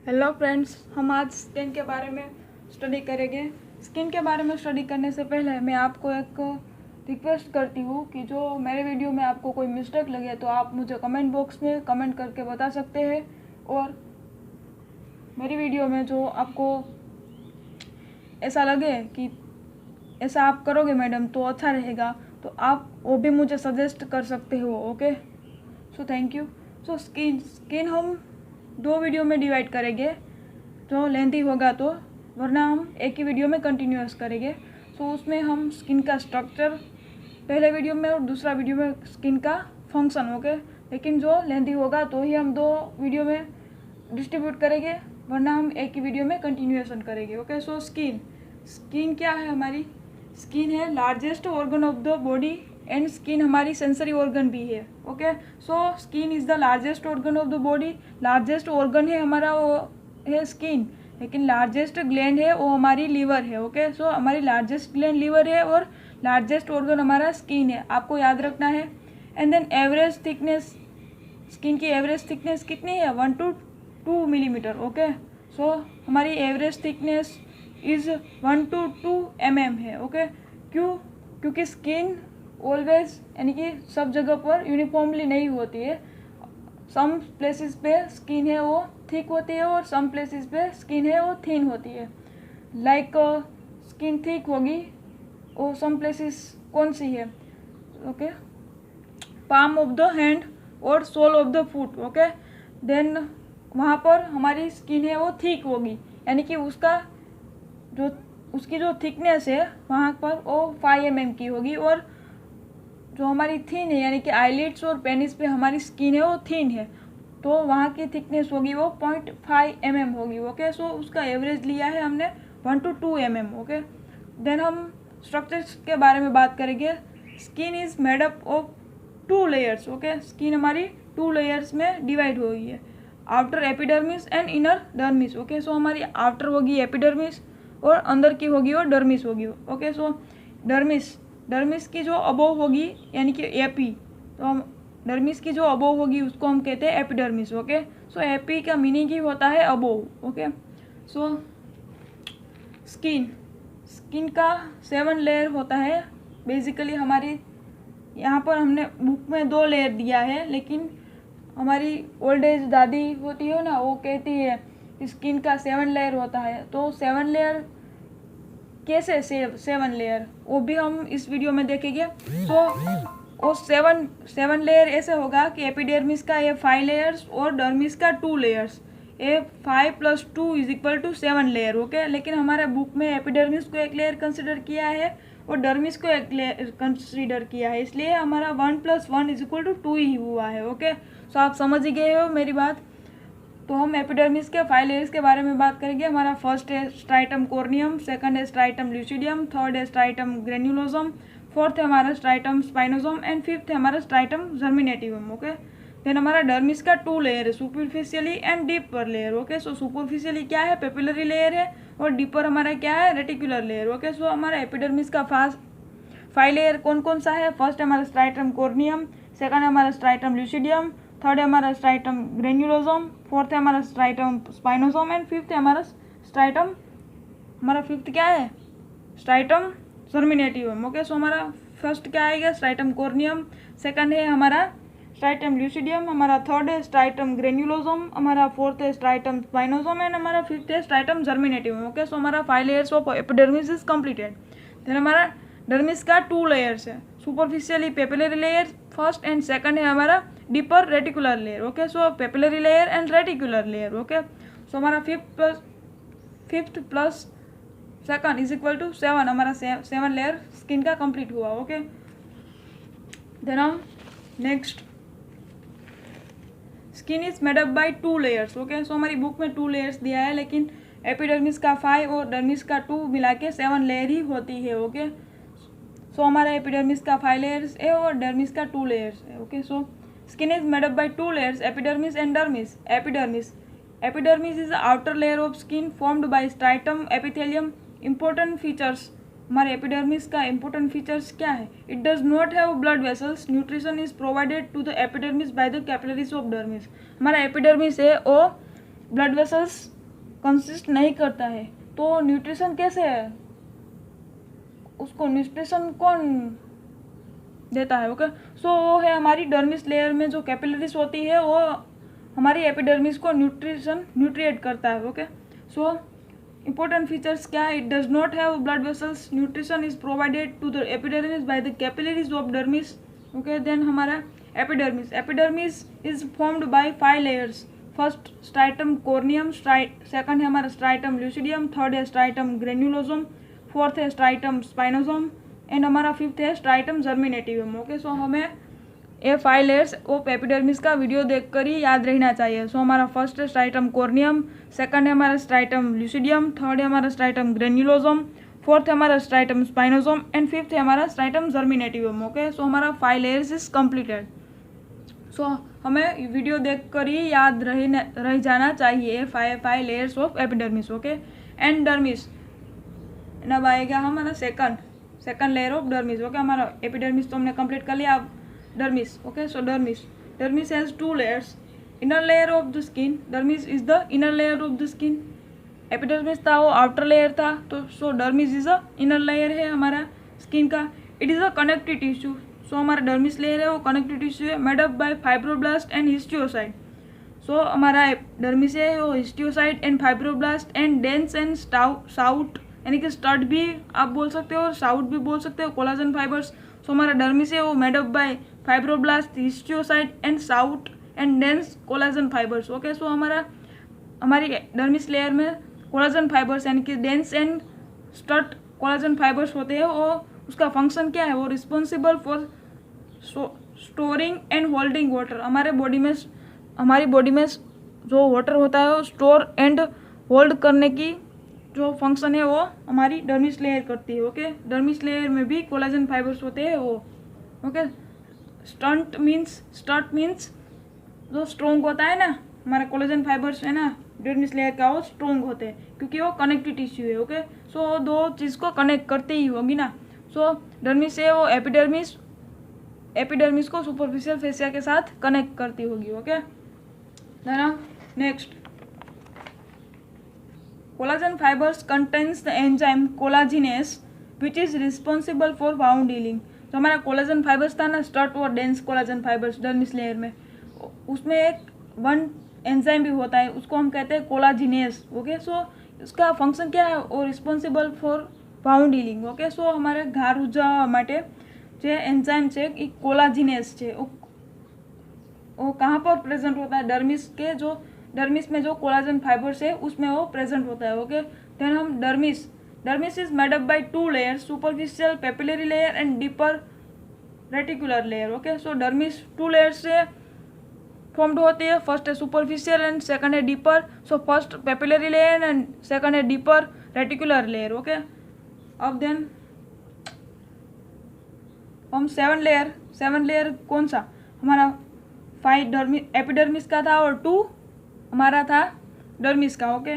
Hello friends, हम आज skin के बारे में स्टडी करेंगे। स्किन के बारे में स्टडी करने से पहले मैं आपको एक रिक्वेस्ट करती हूँ कि जो मेरे वीडियो में आपको कोई मिस्टेक लगे तो आप मुझे कमेंट बॉक्स में कमेंट करके बता सकते हैं। और मेरी वीडियो में जो आपको ऐसा लगे कि ऐसा आप करोगे मैडम तो अच्छा रहेगा, तो आप वो भी मुझे सजेस्ट कर सकते हो। Okay, so thank you. So skin हम 2 वीडियो में डिवाइड करेंगे, जो लेंथी होगा तो, वरना हम एक ही वीडियो में कंटिन्यूअस करेंगे। सो उसमें हम स्किन का स्ट्रक्चर पहले वीडियो में और दूसरा वीडियो में स्किन का फंक्शन। ओके, लेकिन जो लेंथी होगा तो ही हम 2 वीडियो में डिस्ट्रीब्यूट करेंगे, वरना हम एक ही वीडियो में कंटिन्यूएशन करेंगे। ओके, सो स्किन क्या है? हमारी स्किन है largest organ of the body and skin हमारी सेंसरी ऑर्गन भी है। Okay, so skin is the largest organ of the body. Largest organ है हमारा वो है स्किन, लेकिन लार्जेस्ट ग्लैंड है वो हमारी लीवर है। ओके, सो हमारी लार्जेस्ट ग्लैंड लीवर है और लार्जेस्ट ऑर्गन हमारा स्किन है, आपको याद रखना है। And then average thickness, skin की एवरेज थिकनेस कितनी है? 1 to 2 मिलीमीटर। ओके, सो हमारी average thickness is 1 to 2 mm है। ओके, क्योंकि स्किन ऑलवेज यानी कि सब जगह पर यूनिफॉर्मली नहीं होती है। सम प्लेसेस पे स्किन है वो थिक होती है और सम प्लेसेस पे स्किन है वो थिन होती है। लाइक स्किन थिक होगी वो सम प्लेसेस कौन सी है? Okay, palm of the hand और sole of the foot. Okay, then वहाँ पर हमारी स्किन है वो थिक होगी, यानी कि उसकी जो थिकनेस है वहाँ पर वो 5 mm की होगी। और जो हमारी थिन है यानी कि आईलिड्स और पेनिस पे हमारी स्किन है वो थिन है, तो वहाँ की थिकनेस होगी वो 0.5 mm होगी। ओके, सो उसका एवरेज लिया है हमने 1 to 2 mm। ओके, देन हम स्ट्रक्चर्स के बारे में बात करेंगे। Skin is made up of 2 layers. Okay, skin हमारी 2 लेयर्स में डिवाइड हुई है, outer epidermis and inner dermis. Okay, so हमारी आउटर होगी एपिडर्मिस और अंदर की होगी वो डर्मिस होगी। ओके, सो डर्मिस की जो अबोव होगी यानी कि एपी, तो हम डर्मिस की जो अबोव होगी उसको हम कहते हैं एपिडर्मिस। ओके, सो एपी का मीनिंग ही होता है अबोव। ओके, सो स्किन का 7 लेयर होता है बेसिकली। हमारी यहाँ पर हमने बुक में 2 लेयर दिया है, लेकिन हमारी ओल्ड एज दादी होती है ना, वो कहती है स्किन का 7 लेयर होता है। तो 7 लेयर कैसे? 7 लेयर वो भी हम इस वीडियो में देखेंगे। तो वो 7 लेयर ऐसे होगा कि एपिडर्मिस का ये 5 लेयर्स और डर्मिस का 2 लेयर्स, ये 5 + 2 = 7 लेयर। ओके, लेकिन हमारे बुक में एपिडर्मिस को एक लेयर कंसिडर किया है और डर्मिस को एक लेयर कंसिडर किया है, इसलिए हमारा 1 + 1 = 2 ही हुआ है। ओके, सो आप समझ ही गए हो मेरी बात। तो हम एपिडर्मिस के 5 लेयर्स के बारे में बात करेंगे। हमारा फर्स्ट है स्ट्राइटम कॉर्नियम, सेकंड है स्ट्राइटम ल्यूसिडियम, थर्ड है स्ट्राइटम ग्रेन्युलोसम, फोर्थ है हमारा स्ट्राइटम स्पाइनोसम एंड फिफ्थ है हमारा स्ट्राइटम जर्मिनेटिवम। ओके, देन हमारा डर्मिस का 2 लेयर है, superficially and deeper layer. Okay, so superficially क्या है? पेपिलरी लेयर है, और डीपर हमारा क्या है? Reticular layer. ओके, सो हमारा एपिडर्मिस का 5 लेयर कौन कौन सा है? फर्स्ट है हमारा स्ट्राइटम कॉर्नियम, सेकंड है हमारा स्ट्राइटम ल्यूसिडियम, थर्ड है हमारा स्ट्राइटम ग्रेन्युलोसम, फोर्थ है हमारा स्ट्राइटम स्पाइनोसम एंड फिफ्थ है हमारा फिफ्थ क्या है? Stratum germinativum. ओके, सो हमारा फर्स्ट क्या आएगा? स्ट्राइटम कॉर्नियम, सेकंड है हमारा स्ट्राइटम ल्यूसिडियम, हमारा थर्ड है स्ट्राइटम ग्रेन्युलोसम, हमारा फोर्थ है स्ट्राइटम स्पाइनोसम एंड हमारा फिफ्थ है स्ट्राइटम जर्मिनेटिवम। ओके, सो हमारा 5 layers of epidermis is completed. Then हमारा डर्मिस का 2 लेयर्स है, superficially papillary layer first and second है हमारा deeper reticular layer. Okay, so papillary layer and reticular layer. Okay, so हमारा fifth plus second = 7, हमारा 7 layer skin का complete हुआ। Okay, then हम next, skin is made up by 2 layers. Okay, so हमारी book में 2 layers दिया है, लेकिन एपिडर्मिस का 5 और डर्मिस का 2 मिला के 7 लेयर ही होती है। ओके, सो हमारा एपिडर्मिस का 5 लेयर्स है और डर्मिस का 2 लेयर्स है। Okay, so skin is made up by 2 layers, epidermis and dermis. Epidermis is the outer layer of skin formed by stratum epithelium. Important features, हमारे epidermis का important features क्या है? It does not have blood vessels, nutrition is provided to the epidermis by the capillaries of dermis. हमारा epidermis है वो blood vessels consist नहीं करता है। तो न्यूट्रिशन कैसे है, उसको न्यूट्रिशन कौन देता है? ओके, सो वो है हमारी डर्मिस लेयर में जो कैपिलरीज होती है वो हमारी एपिडर्मिस को न्यूट्रिएट करता है। ओके, सो इंपॉर्टेंट फीचर्स क्या है? It does not have blood vessels, nutrition is provided to the epidermis by the capillaries of dermis. Okay, then हमारा epidermis is formed by 5 layers. First stratum corneum, second है हमारा stratum lucidum, third है stratum granulosum, fourth है stratum spinosum and हमारा fifth है stratum germinativum. Okay, so हमें ये 5 layers of epidermis का वीडियो देखकर ही याद रहना चाहिए। सो हमारा फर्स्ट है स्ट्राइटम कॉर्नियम, सेकंड है हमारा स्ट्राइटम ल्यूसिडियम, थर्ड है हमारा स्ट्राइटम ग्रेन्युलोसम, फोर्थ है हमारा स्ट्राइटम स्पाइनोसोम एंड फिफ्थ है हमारा स्ट्राइटम जर्मिनेटिवम। ओके, सो हमारा 5 लेयर्स इज कम्प्लीटेड। सो हमें वीडियो देखकर ही याद रह जाना चाहिए 5 layers of epidermis. Okay, and dermis अब आएगा हमारा second layer of dermis. Okay, हमारा एपिडर्मिस तो हमने कंप्लीट कर लिया। अब dermis. Okay, so dermis has 2 layers, inner layer of the skin, dermis is the inner layer of the skin. Epidermis था वो आउटर लेयर था, तो so dermis is a inner layer है हमारा स्किन का। It is a connective tissue. So हमारा dermis layer है वो कनेक्टिव टिश्यू है, made up by fibroblast and histiocyte. So हमारा डर्मिस है वो histiocyte and fibroblast and dense and stout यानी कि स्टड भी आप बोल सकते हो और साउट भी बोल सकते हो, कोलाजन फाइबर्स। सो हमारा डर्मिस है वो made up by fibroblast, histiocyte and stout and dense collagen fibers. Okay, so हमारी डर्मिस लेयर में कोलाजन फाइबर्स यानी कि dense and stout collagen fibers होते हैं। और उसका फंक्शन क्या है? वो responsible for storing and holding water. हमारी बॉडी में जो वाटर होता है वो स्टोर एंड होल्ड करने की जो फंक्शन है वो हमारी डर्मिस लेयर करती है। ओके, डर्मिस लेयर में भी कोलाजन फाइबर्स होते हैं वो। ओके, स्टट मीन्स जो स्ट्रोंग होता है ना, हमारा कोलाजन फाइबर्स है ना डर्मिस लेयर का, वो स्ट्रोंग होते हैं क्योंकि वो कनेक्टिव टिश्यू है। ओके, सो दो चीज़ को कनेक्ट करती ही होगी ना। सो डर्मिस है वो एपिडर्मिस को सुपरफिशियल फेसिया के साथ कनेक्ट करती होगी। Okay, next collagen fibers contains the enzyme collagenase which is responsible for wound healing. तो हमारा कोलाजन फाइबर्स था ना, स्टट और dense collagen fibers dermis layer में, उसमें एक वन एंजाइम भी होता है, उसको हम कहते हैं कोलाजिनेस। ओके, सो उसका फंक्शन क्या है? वो responsible for wound healing. Okay, so हमारे घा रुझावा માટે જે એન્ઝાઇમ છે એ કોલાजिनेस છે, वो कहाँ पर प्रेजेंट होता है? डर्मिस में जो कोलाजन फाइबर्स है उसमें वो प्रेजेंट होता है। ओके, देन हम dermis is made up by 2 layers, superficial papillary layer and deeper reticular layer. Okay, so dermis 2 layers से फॉर्म्ड होती है। फर्स्ट है सुपरफिशियल एंड सेकंड है deeper. So first papillary layer and second है deeper reticular layer. Okay, अब then हम 7 layer कौन सा? हमारा 5 एपिडर्मिस का था और 2 हमारा था डर्मिस का। ओके,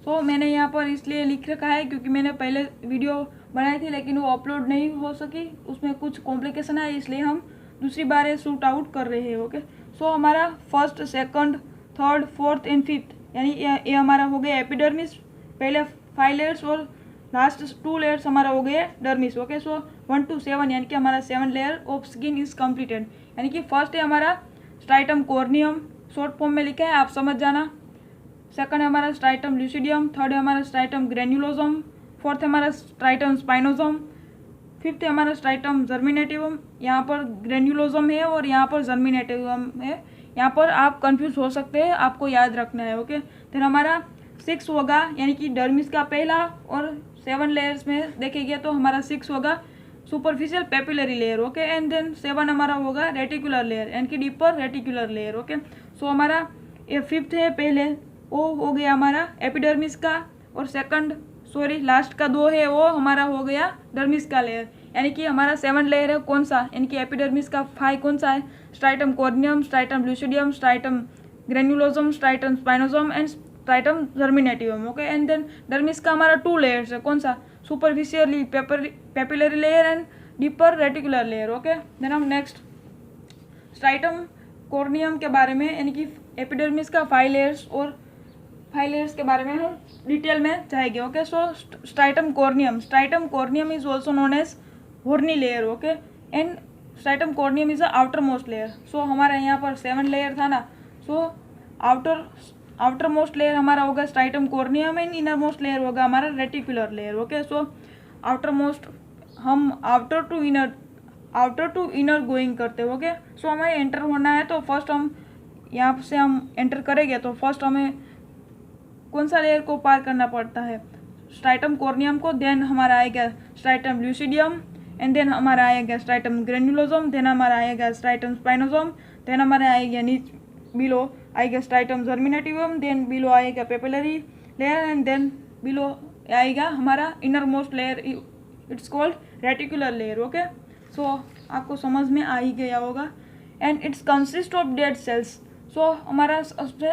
सो मैंने यहाँ पर इसलिए लिख रखा है क्योंकि मैंने पहले वीडियो बनाई थी लेकिन वो अपलोड नहीं हो सकी, उसमें कुछ कॉम्प्लिकेशन है, इसलिए हम दूसरी बार ये शूट आउट कर रहे हैं। ओके, सो हमारा first, second, third, fourth and fifth यानी ये हमारा हो गया एपिडर्मिस, पहले 5 लेयर्स और लास्ट 2 लेयर्स हमारा हो गए डर्मिस। ओके, सो 1 to 7 यानी कि हमारा 7 layer of skin is completed. यानी कि फर्स्ट है हमारा स्ट्राइटम कॉर्नियम, शॉर्ट फॉर्म में लिखा है, आप समझ जाना। सेकंड है हमारा स्ट्राइटम ल्यूसिडियम, थर्ड है हमारा स्ट्राइटम ग्रेन्युलोसम, फोर्थ है हमारा स्ट्राइटम स्पाइनोसम, फिफ्थ है हमारा स्ट्राइटम जर्मिनेटिवम। यहाँ पर ग्रेन्युलोसम है और यहाँ पर जर्मिनेटिवम है, यहाँ पर आप कंफ्यूज हो सकते हैं, आपको याद रखना है। ओके, फिर हमारा 6 होगा यानी कि डर्मिस का पहला, और 7 लेयर्स में देखेंगे तो हमारा 6 होगा superficial papillary layer. Okay, and then 7 हमारा होगा रेटिकुलर लेयर यानी कि deeper reticular layer. Okay, so हमारा ये 5th है, पहले वो हो गया हमारा एपिडर्मिस का, और लास्ट का 2 है वो हमारा हो गया डर्मिस का लेयर। यानी कि हमारा 7 लेयर है कौन सा? यानी कि एपिडर्मिस का 5 कौन सा है? Stratum corneum, stratum lucidum, stratum granulosum, stratum spinosum and stratum germinativum. Okay, and then dermis का हमारा 2 लेयर्स है कौन सा? Superficially papillary layer and deeper reticular layer. Okay, then हम नेक्स्ट स्ट्राइटम कॉर्नियम के बारे में, यानी कि एपिडर्मिस का 5 लेयर्स और 5 लेयर्स के बारे में हम डिटेल में जाएंगे। Okay, so stratum corneum is also known as horny layer. Okay, and stratum corneum is the outer most layer. So हमारा यहाँ पर 7 लेयर था ना, सो आउटर मोस्ट लेयर हमारा होगा striatum corneum and inner most layer होगा हमारा reticular layer. Okay, so outer most हम आउटर टू इनर गोइंग करते हैं। ओके, सो हमें एंटर होना है तो फर्स्ट हम यहाँ से हम एंटर करेंगे तो फर्स्ट हमें कौन सा लेयर को पार करना पड़ता है, स्ट्राइटम कॉर्नियम को, देन हमारा आएगा स्ट्राइटम ल्यूसिडियम, एंड देन हमारा आएगा स्ट्राइटम ग्रेन्युलोसम, देन हमारा आएगा स्ट्राइटम स्पाइनोसम, देन हमारा आएगा बिलो आएगा स्ट्राइटम जर्मिनेटिवम, देन बिलो आएगा papillary layer, and then below आएगा हमारा inner most layer, it's called reticular layer. Okay, so आपको समझ में आ ही गया होगा। And it's consist of dead cells. So हमारा सबसे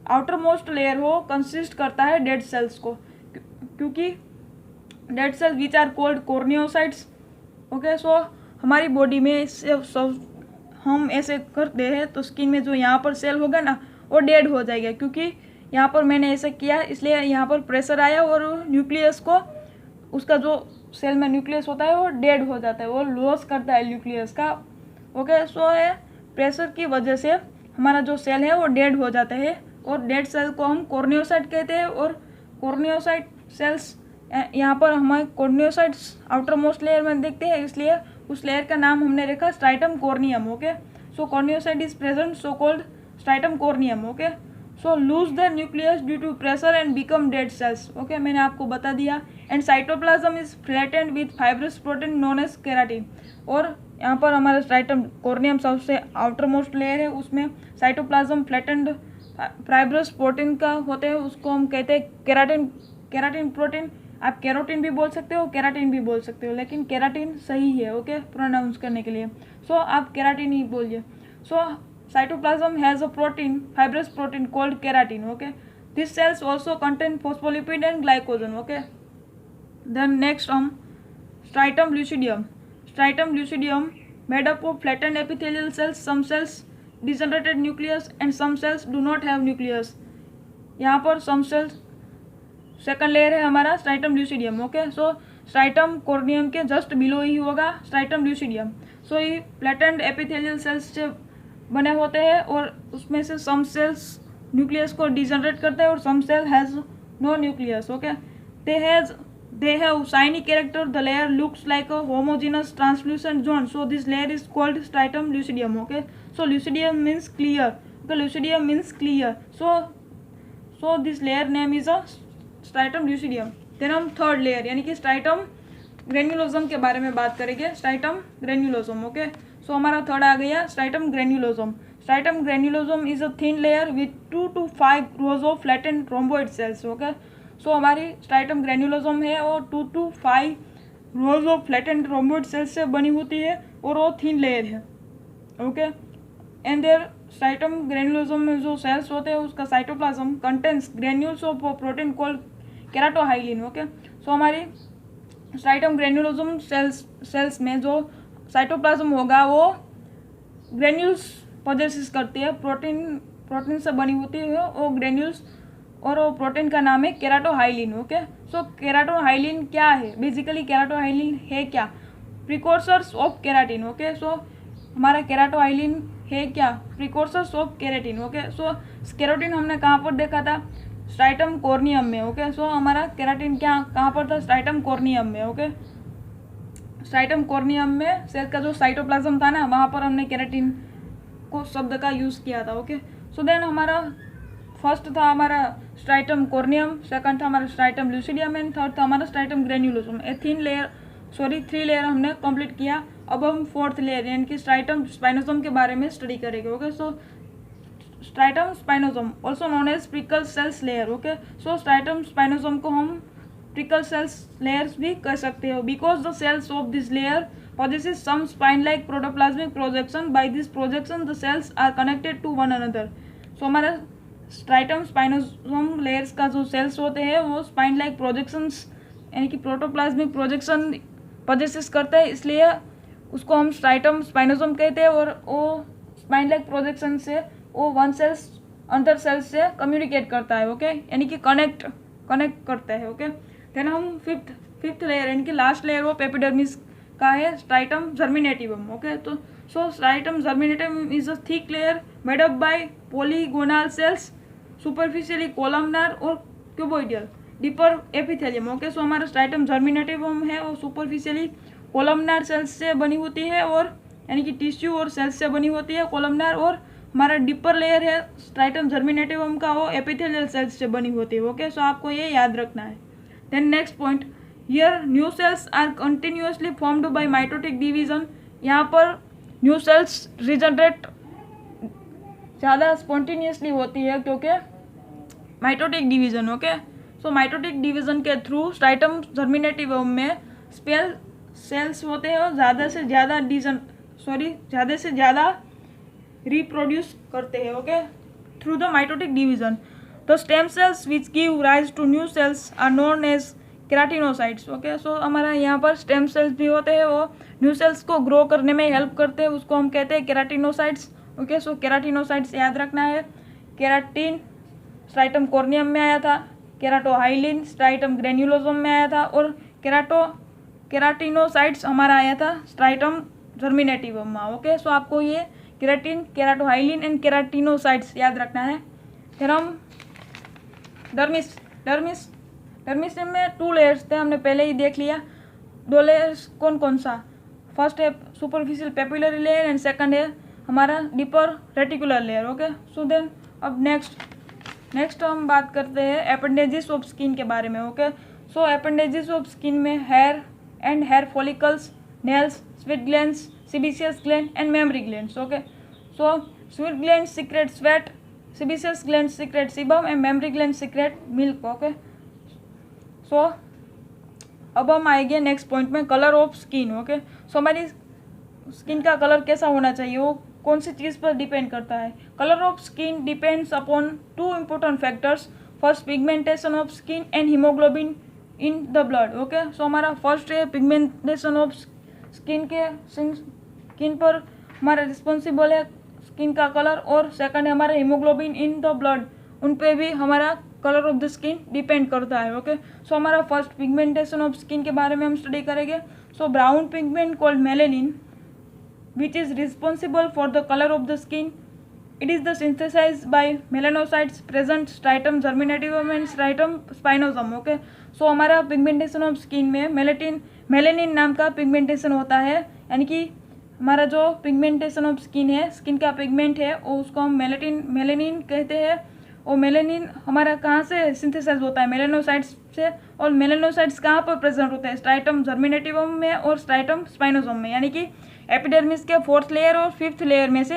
आउटर मोस्ट लेयर हो कंसिस्ट करता है डेड सेल्स को, क्योंकि dead cells which are called corneocytes. Okay, so हमारी बॉडी में हम ऐसे करते हैं तो स्किन में जो यहाँ पर सेल होगा ना वो डेड हो जाएगा, क्योंकि यहाँ पर मैंने ऐसे किया इसलिए यहाँ पर प्रेशर आया और न्यूक्लियस को, उसका जो सेल में न्यूक्लियस होता है वो डेड हो जाता है, वो लॉस करता है न्यूक्लियस का। ओके, सो है प्रेशर की वजह से हमारा जो सेल है वो डेड हो जाता है, और डेड सेल को हम कॉर्नियोसाइट कहते हैं। और कॉर्नियोसाइट सेल्स यहाँ पर हमारे कॉर्नियोसाइट्स आउटर मोस्ट लेयर में देखते हैं, इसलिए उस लेयर का नाम हमने रखा stratum corneum. Okay, so corneocyte is present so called stratum corneum. Okay, so lose the nucleus due to pressure and become dead cells. Okay, मैंने आपको बता दिया। एंड cytoplasm is flattened with fibrous protein known as keratin. और यहाँ पर हमारा stratum corneum सबसे आउटर मोस्ट लेयर है, उसमें साइटोप्लाज्म फ्लैटेंड फाइब्रस प्रोटीन का होते हैं, उसको हम कहते हैं केराटिन प्रोटीन। आप कैरोटीन भी बोल सकते हो, केराटिन भी बोल सकते हो, लेकिन केराटिन सही है। ओके, प्रोनाउंस करने के लिए सो आप केराटिन ही बोलिए। So cytoplasm has a protein, fibrous protein called keratin. Okay, this cells also contain phospholipid and glycogen. Okay, then next हम stratum lucidum made up of flattened epithelial cells, some cells degenerated nucleus and some cells do not have nucleus. यहाँ पर some cells second layer है हमारा stratum lucidum. Okay, so stratum corneum के just below ही होगा stratum lucidum. सो ये flattened epithelial sales से बने होते हैं, और उसमें से सम सेल्स न्यूक्लियस को डिजनरेट करते हैं और some cell has no nucleus. Okay, they have shiny character. The layer looks like a homogeneous translucent zone, so this layer is called stratum lucidium. Okay, so lucidium means clear. Okay, lucidium means clear, so this layer name is a stratum lucidium. Then हम third layer यानी कि striatum ग्रेन्युलोसम के बारे में बात करेंगे। Striatum ग्रेन्युलोसम। Okay, so हमारा third आ गया stratum granulosum. Stratum granulosum is a thin layer with 2 to 5 rows of flattened rhomboid cells. Okay, so हमारी स्ट्राइटम ग्रेन्युलोसम है और 2 to 5 rows of flattened rhomboid cells से बनी होती है, और वो थिन लेयर है। Okay, and there stratum granulosum में जो सेल्स होते हैं उसका cytoplasm contains granules of protein called keratohyalin. Okay, so हमारी स्ट्राइटम ग्रेन्युलोसम सेल्स में जो साइटोप्लाज्म होगा वो ग्रेन्यूल्स पोजेसिस करती है, प्रोटीन से बनी होती है वो ग्रेन्यूल्स, और वो प्रोटीन का नाम है केराटोहाइलिन। ओके, सो केराटोहाइलिन क्या है, बेसिकली केराटोहाइलिन है क्या, precursors of keratin. Okay, so हमारा केराटोहाइलिन है क्या, precursors of keratin. Okay, so keratin हमने कहाँ पर देखा था, स्ट्राइटम कॉर्नियम में। ओके, सो हमारा केराटिन कहाँ पर था, स्ट्राइटम कॉर्नियम में। ओके, स्ट्राइटम कॉर्नियम में सेल का जो साइटोप्लाज्म था ना, वहाँ पर हमने केराटिन को शब्द का यूज़ किया था। ओके, सो देन हमारा फर्स्ट था हमारा स्ट्राइटम कॉर्नियम, सेकंड था हमारा स्ट्राइटम ल्यूसिडियम, एंड थर्ड था हमारा स्ट्राइटम ग्रेन्युलोसम। 3 लेयर हमने कंप्लीट किया। अब हम फोर्थ लेयर यानी कि स्ट्राइटम स्पाइनोसम के बारे में स्टडी करेंगे। Okay, so stratum spinosum also known as prickle cells layer. Okay, so stratum spinosum को हम प्रिकल सेल्स लेयर्स भी कह सकते हो, because the cells of this layer possesses some spine-like protoplasmic projection. By this projection, the cells are connected to one another. So हमारा striatum spinosum layers का जो cells होते हैं वो स्पाइन लाइक प्रोजेक्शंस यानी कि प्रोटोप्लाज्मिक प्रोजेक्शन पोजेसिस करते हैं, इसलिए उसको हम स्ट्राइटम स्पाइनोसम कहते हैं। और वो स्पाइन लाइक प्रोजेक्शन से वो वन सेल्स अंदर सेल्स से कम्युनिकेट करता है, ओके, यानी कि कनेक्ट करता है, ओके। देन हम फिफ्थ लेयर यानी कि लास्ट लेयर ऑफ एपिडर्मिस का है स्ट्राइटम जर्मिनेटिवम, ओके। तो so stratum germinativum is a thick layer made up by polygonal cells, superficially columnar और cuboidal, deeper epithelium, okay. So हमारा स्ट्राइटम जर्मिनेटिवम है वो सुपरफिशियली कोलमनार सेल्स से बनी होती है, और यानी कि टिश्यू और सेल्स से बनी होती है कोलमनार, और हमारा डीपर लेयर है स्ट्राइटम जर्मिनेटिवम का वो एपिथेलियल सेल्स से बनी होती है, ओके। सो आपको ये याद रखना है। Then next point, here new cells are continuously formed by mitotic division. यहाँ पर न्यू सेल्स रिजनरेट ज़्यादा स्पॉन्टेनियसली होती है क्योंकि mitotic division, okay. So mitotic division के थ्रू स्ट्राइटम जर्मिनेटिवम में स्पेल सेल्स होते हैं और ज़्यादा से ज़्यादा रिप्रोड्यूस करते हैं, okay, through the mitotic division. The stem cells which give rise to new cells are known as keratinocytes, okay. So हमारा यहाँ पर स्टेम सेल्स भी होते हैं, वो न्यू सेल्स को ग्रो करने में हेल्प करते हैं, उसको हम कहते हैं केराटिनोसाइट्स, ओके। सो केराटिनोसाइट्स याद रखना है। केराटिन स्ट्राइटम कॉर्नियम में आया था, केराटोहाइलिन स्ट्राइटम ग्रेन्युलोसम में आया था, और केराटिनोसाइट्स हमारा आया था स्ट्राइटम जर्मिनेटिवम में, ओके। सो आपको ये केराटिन, केराटोहाइलिन एंड केराटिनोसाइट्स याद रखना है। फिर हम डर्मिस में 2 लेयर्स थे, हमने पहले ही देख लिया। 2 लेयर्स कौन कौन सा, फर्स्ट है superficial papillary layer and second है हमारा deeper reticular layer, okay. So then अब नेक्स्ट हम बात करते हैं एपेंडेजेस ऑफ स्किन के बारे में, okay. So appendages of skin में hair and hair follicles, nails, sweat glands, sebaceous gland and mammary glands, okay. So sweat gland secrete sweat, sebaceous gland secrete sebum and mammary gland secrete milk, okay. So अब हम आएंगे next point में colour of skin, okay. So हमारी skin का colour कैसा होना चाहिए वो कौन सी चीज़ पर डिपेंड करता है। Colour of skin depends upon 2 important factors, first pigmentation of skin and haemoglobin in the blood, okay. So हमारा फर्स्ट है पिगमेंटेशन ऑफ स्किन पर हमारा रिस्पॉन्सिबल है स्किन का कलर, और सेकंड है हमारा हीमोग्लोबिन इन द ब्लड, उन पे भी हमारा colour of the skin depend करता है, ओके। सो हमारा फर्स्ट पिगमेंटेशन ऑफ स्किन के बारे में हम स्टडी करेंगे। सो brown pigment called melanin which is responsible for the color of the skin. It is the synthesized by melanocytes present stratum germinativum and stratum spinosum, okay. So हमारा pigmentation of skin में melanin नाम का pigmentation होता है, यानी कि हमारा जो पिगमेंटेशन ऑफ स्किन है, स्किन का पिगमेंट है, और उसको हम मेलेनिन कहते हैं। और मेलेनिन हमारा कहाँ से सिंथेसाइज होता है, मेलेनोसाइट्स से, और मेलेनोसाइट्स कहाँ पर प्रेजेंट होता है, स्ट्राइटम जर्मिनेटिवम में और स्ट्राइटम स्पाइनोसम में, यानी कि एपिडर्मिस के 4th लेयर और 5th लेयर में से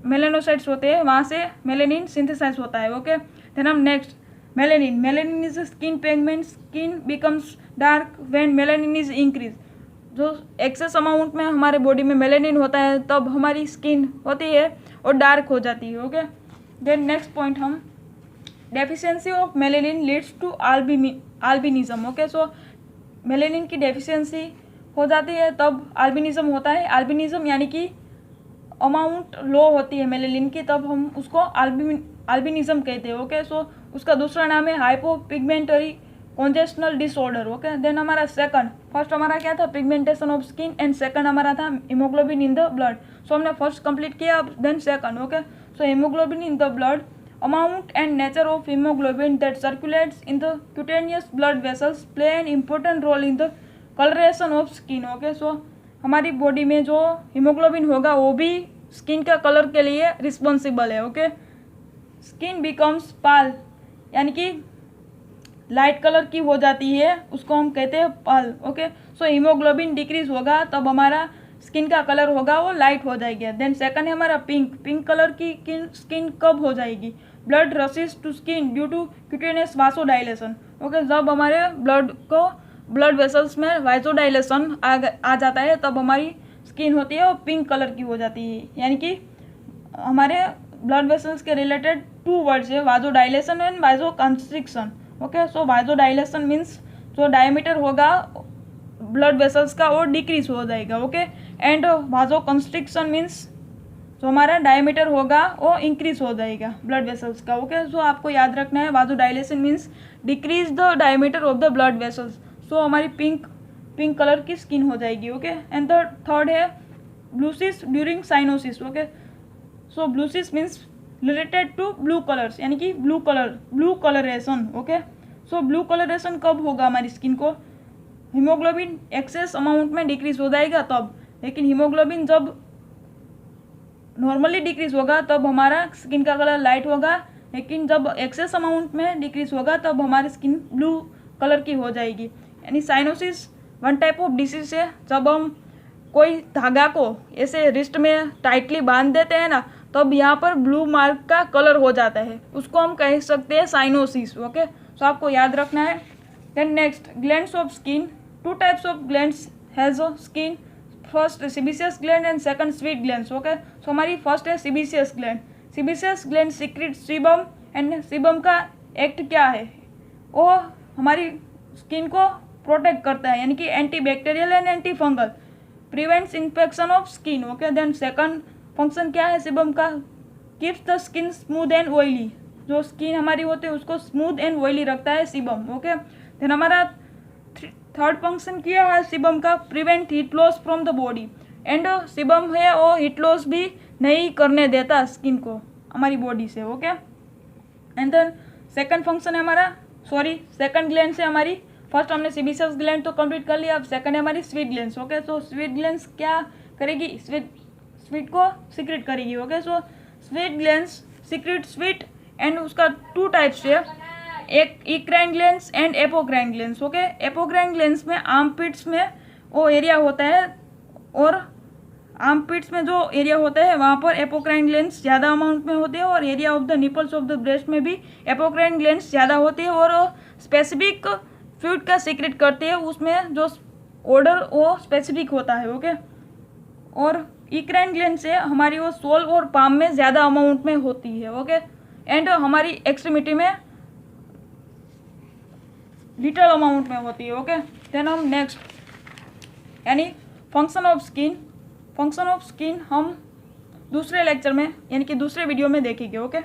मेलेनोसाइट्स होते हैं, वहाँ से मेलेनिन सिंथेसाइज होता है, ओके। देन हम next melanin is skin pigment, skin becomes dark when melanin is increase. जो एक्सेस अमाउंट में हमारे बॉडी में मेलेनिन होता है तब हमारी स्किन होती है और डार्क हो जाती है, ओके। देन नेक्स्ट पॉइंट हम deficiency of melanin leads to albinism, okay. So melanin की डेफिशिएंसी हो जाती है तब अल्बिनिज्म होता है। अल्बिनिज्म यानी कि अमाउंट लो होती है मेलेनिन की, तब हम उसको अल्बिनिज्म कहते हैं, ओके। सो उसका दूसरा नाम है hypopigmentary congenital disorder, okay. Then हमारा फर्स्ट हमारा क्या था, pigmentation of skin, and second हमारा था haemoglobin in the blood. So हमने फर्स्ट कंप्लीट किया, then second, okay. So haemoglobin in the blood, amount and nature of haemoglobin that circulates in the cutaneous blood vessels play an important role in the colouration of skin, okay. So हमारी body में जो haemoglobin होगा वो भी skin का colour के लिए responsible है, ओके। स्किन बिकम्स पाल, यानी कि लाइट कलर की हो जाती है, उसको हम कहते हैं पाल, ओके। सो हीमोग्लोबिन डिक्रीज होगा तब हमारा स्किन का कलर होगा वो लाइट हो जाएगी। देन सेकंड है हमारा पिंक कलर की स्किन कब हो जाएगी, blood rushes to skin due to cutaneous vasodilation, okay. जब हमारे ब्लड वेसल्स में वाइजोडाइलेशन आ जाता है तब हमारी स्किन होती है वो पिंक कलर की हो जाती है, यानी कि हमारे ब्लड वेसल्स के रिलेटेड 2 वर्ड्स है, वाइजोडाइलेशन एंड वाइजोकंस्ट्रिक्शन, ओके। सो वाइजोडाइलेशन मीन्स जो डायमीटर होगा ब्लड वेसल्स का वो डिक्रीज हो जाएगा, ओके। एंड वाइजोकंस्ट्रिक्शन मीन्स जो हमारा डायमीटर होगा वो इंक्रीज हो जाएगा ब्लड वेसल्स का। ओके, सो आपको याद रखना है vasodilation means decrease the diameter of the blood vessels. So हमारी पिंक कलर की स्किन हो जाएगी। ओके, एंड द थर्ड है ब्लूसिस ड्यूरिंग साइनोसिस। ओके, सो ब्लूसिस means related to blue colours, यानी कि blue colouration. Okay, so blue colouration कब होगा हमारी स्किन को? हीमोग्लोबिन एक्सेस अमाउंट में डिक्रीज हो जाएगा तब, लेकिन हीमोग्लोबिन जब नॉर्मली डिक्रीज होगा तब हमारा स्किन का कलर लाइट होगा, लेकिन जब एक्सेस अमाउंट में डिक्रीज होगा तब हमारी स्किन ब्लू कलर की हो जाएगी। यानी cyanosis one type of disease है। जब हम कोई धागा को ऐसे रिस्ट में टाइटली बांध देते हैं ना, तब यहाँ पर ब्लू मार्क का कलर हो जाता है, उसको हम कह सकते हैं साइनोसिस। ओके, तो आपको याद रखना है। Then next, glands of skin. Two types of glands has a skin, first sebaceous gland and second sweat glands. Okay, so हमारी फर्स्ट है sebaceous gland. Sebaceous gland secrete sebum, and sebum का act क्या है? वो हमारी skin को protect करता है, यानी कि anti bacterial and anti fungal, prevents infection of skin. Okay, then second function क्या है सीबम का? Keeps the skin smooth and oily. जो स्किन हमारी होती है उसको स्मूथ एंड ऑयली रखता है सीबम। ओके, देन हमारा थर्ड फंक्शन किया है सीबम का, prevent heat loss from the body. And sebum है वो हीट लॉस भी नहीं करने देता स्किन को हमारी बॉडी से। Okay, and then second function है हमारा, सेकंड ग्लैंड से हमारी, फर्स्ट हमने सेबेशियस ग्लैंड तो कंप्लीट कर लिया, अब सेकंड है हमारी स्वीट ग्लैंड्स। ओके, तो स्वीट ग्लैंड्स क्या करेगी? स्वीट को सीक्रेट करेगी। Okay, so sweet glands secret sweet, and उसका टू टाइप्स है, एक eccrine glands and apocrine glands. Okay, apocrine glands में आर्मपिट्स में वो एरिया होता है, और आर्मपिट्स में जो एरिया होता है वहाँ पर एपोक्राइन ग्लैंड्स ज़्यादा अमाउंट में होते हैं, और area of the nipples of the breast में भी एपोक्राइन ग्लैंड्स ज़्यादा होते हैं, और स्पेसिफिक फ्लूइड का सीक्रेट करते हैं, उसमें जो ऑर्डर वो स्पेसिफिक होता है। ओके, और इक्राइन ग्लैंड से हमारी वो सोल और पाम में ज़्यादा अमाउंट में होती है। ओके, एंड हमारी एक्सट्रीमिटी में लिटिल अमाउंट में होती है। ओके, देन हम नेक्स्ट, यानी फंक्शन ऑफ स्किन हम दूसरे लेक्चर में, यानी कि दूसरे वीडियो में देखेंगे। ओके।